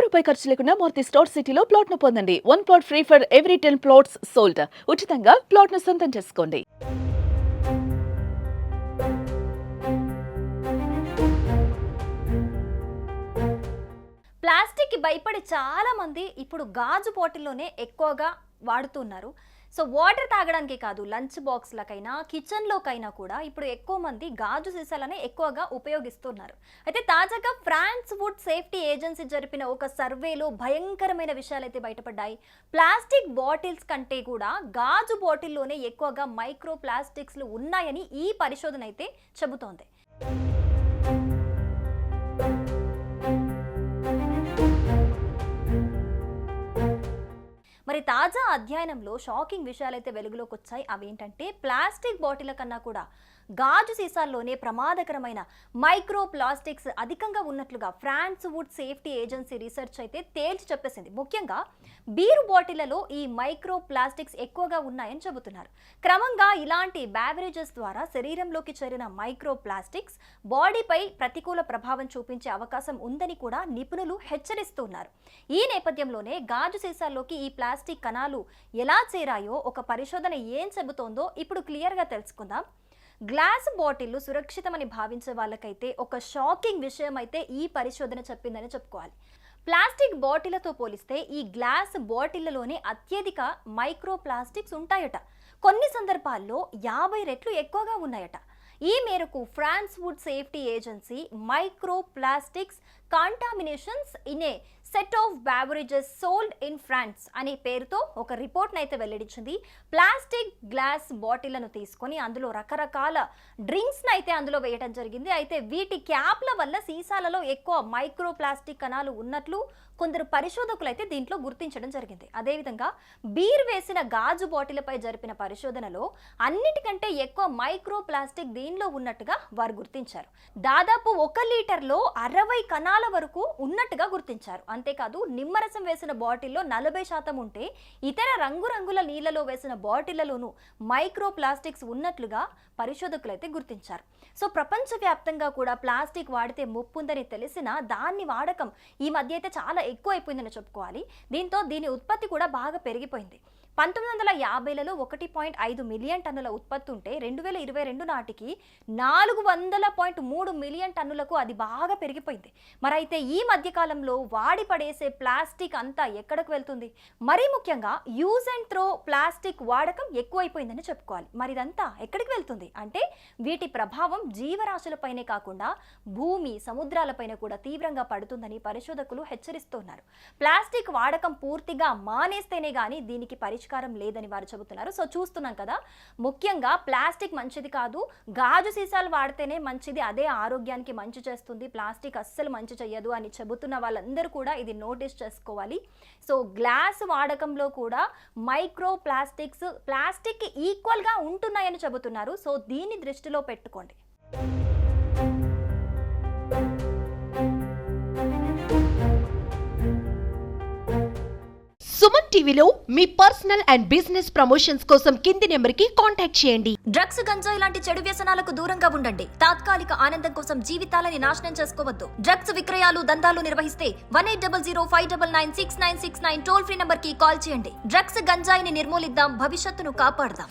రూపాయి ఖర్చు లేకుండా మూర్తి స్టోర్ సిటీలో ప్లాట్ ను పొందండి. 1 plot free for every 10 plots sold. ఉచితంగా ప్లాట్ ను సొంతం చేసుకోండి. ప్లాస్టిక్కి భయపడి చాలా మంది ఇప్పుడు గాజు బాటిల్లోనే ఎక్కువగా వాడుతున్నారు. సో వాటర్ తాగడానికి కాదు, లంచ్ బాక్స్లకైనా కిచెన్లోకైనా కూడా ఇప్పుడు ఎక్కువ మంది గాజు సీసాలనే ఎక్కువగా ఉపయోగిస్తున్నారు. అయితే తాజాగా ఫ్రాన్స్ ఫుడ్ సేఫ్టీ ఏజెన్సీ జరిపిన ఒక సర్వేలో భయంకరమైన విషయాలు అయితే బయటపడ్డాయి. ప్లాస్టిక్ బాటిల్స్ కంటే కూడా గాజు బాటిల్లోనే ఎక్కువగా మైక్రో ప్లాస్టిక్స్లు ఉన్నాయని ఈ పరిశోధన అయితే చెబుతోంది. మరి తాజా అధ్యయనంలో షాకింగ్ విషయాలైతే వెలుగులోకి వచ్చాయి. అవేంటంటే ప్లాస్టిక్ బాటిల్ కన్నా కూడా గాజు సీసాల్లోనే ప్రమాదకరమైన మైక్రో ప్లాస్టిక్స్ అధికంగా ఉన్నట్లుగా France food safety agency research అయితే తేల్చి చెప్పేసింది. ముఖ్యంగా బీరు బాటిళ్లలో ఈ మైక్రో ప్లాస్టిక్స్ ఎక్కువగా ఉన్నాయని చెబుతున్నారు. క్రమంగా ఇలాంటి బ్యావరేజెస్ ద్వారా శరీరంలోకి చేరిన మైక్రో ప్లాస్టిక్స్ బాడీపై ప్రతికూల ప్రభావం చూపించే అవకాశం ఉందని కూడా నిపుణులు హెచ్చరిస్తున్నారు. ఈ నేపథ్యంలోనే గాజు సీసాల్లోకి ఈ ప్లాస్టిక్ కణాలు ఎలా చేరాయో ఒక పరిశోధన ఏం చెబుతోందో ఇప్పుడు క్లియర్గా తెలుసుకుందాం. గ్లాస్ బాటిల్లు సురక్షితమని భావించే వాళ్ళకైతే ఒక షాకింగ్ విషయం అయితే ఈ పరిశోధన చెప్పిందని చెప్పుకోవాలి. ప్లాస్టిక్ బాటిళ్లతో పోలిస్తే ఈ గ్లాస్ బాటిళ్లలోనే అత్యధిక మైక్రో ప్లాస్టిక్స్ ఉంటాయట. కొన్ని సందర్భాల్లో 50 రెట్లు ఎక్కువగా ఉన్నాయట. ఈ మేరకు France food safety agency micro plastics contaminations in a set of beverages sold in France అనే పేరుతో ఒక రిపోర్ట్ను అయితే వెల్లడించింది. ప్లాస్టిక్ గ్లాస్ బాటిళ్లను తీసుకొని అందులో రకరకాల డ్రింక్స్ని అయితే అందులో వేయడం జరిగింది. అయితే వీటి క్యాప్ల వల్ల సీసాలలో ఎక్కువ మైక్రో ప్లాస్టిక్ కణాలు ఉన్నట్లు కొందరు పరిశోధకులు అయితే దీంట్లో గుర్తించడం జరిగింది. అదేవిధంగా బీర్ వేసిన గాజు బాటిళ్లపై జరిపిన పరిశోధనలో అన్నిటికంటే ఎక్కువ మైక్రో ప్లాస్టిక్ దీనిలో ఉన్నట్టుగా వారు గుర్తించారు. దాదాపు 1 లీటర్లో 60 కణాల వరకు ఉన్నట్టుగా గుర్తించారు. అంతేకాదు నిమ్మరసం వేసిన బాటిల్లో 40% ఉంటే ఇతర రంగురంగుల నీళ్లలో వేసిన బాటిళ్లలోనూ మైక్రో ప్లాస్టిక్స్ ఉన్నట్లుగా పరిశోధకులు అయితే గుర్తించారు. సో ప్రపంచవ్యాప్తంగా కూడా ప్లాస్టిక్ వాడితే ముప్పుందని తెలిసినా దాన్ని వాడకం ఈ మధ్య అయితే చాలా ఎక్కువ అయిపోయిందని చెప్పుకోవాలి. దీంతో దీని ఉత్పత్తి కూడా బాగా పెరిగిపోయింది. 1950లలో 1.5 మిలియన్ టన్నుల ఉత్పత్తి ఉంటే 2022 నాటికి 400.3 మిలియన్ టన్నులకు అది బాగా పెరిగిపోయింది. మరైతే ఈ మధ్యకాలంలో వాడి పడేసే ప్లాస్టిక్ అంతా ఎక్కడికి వెళ్తుంది? మరీ ముఖ్యంగా యూజ్ అండ్ త్రో ప్లాస్టిక్ వాడకం ఎక్కువైపోయిందని చెప్పుకోవాలి. మరి ఇదంతా ఎక్కడికి వెళ్తుంది అంటే వీటి ప్రభావం జీవరాశులపైనే కాకుండా భూమి, సముద్రాలపైన కూడా తీవ్రంగా పడుతుందని పరిశోధకులు హెచ్చరిస్తున్నారు. ప్లాస్టిక్ వాడకం పూర్తిగా మానేస్తేనే గానీ దీనికి పరిష్కారం లేదని వారు చెబుతున్నారు. సో చూస్తున్నాం కదా, ముఖ్యంగా ప్లాస్టిక్ మంచిది కాదు, గాజు సీసాలు వాడితేనే మంచిది, అదే ఆరోగ్యానికి మంచి చేస్తుంది, ప్లాస్టిక్ అస్సలు మంచి చెయ్యదు అని చెబుతున్న వాళ్ళందరూ కూడా ఇది నోటీస్ చేసుకోవాలి. సో గ్లాస్ వాడకంలో కూడా మైక్రో ప్లాస్టిక్స్ ప్లాస్టిక్ ఈక్వల్గా ఉంటున్నాయని చెబుతున్నారు. సో దీన్ని దృష్టిలో పెట్టుకోండి. సుమన్ టీవీలో మీ పర్సనల్ అండ్ బిజినెస్ ప్రమోషన్స్ కోసం కింది నెంబర్కి కాంటాక్ట్ చేయండి. డ్రగ్స్, గంజాయి లాంటి చెడు వ్యసనాలకు దూరంగా ఉండండి. తాత్కాలిక ఆనందం కోసం జీవితాలని నాశనం చేసుకోవద్దు. డ్రగ్స్ విక్రయాలు, దందాలు నిర్వహిస్తే 180059969969 టోల్ ఫ్రీ నంబర్ కి కాల్ చేయండి. డ్రగ్స్, గంజాయిని నిర్మూలిద్దాం, భవిష్యత్తును కాపాడదాం.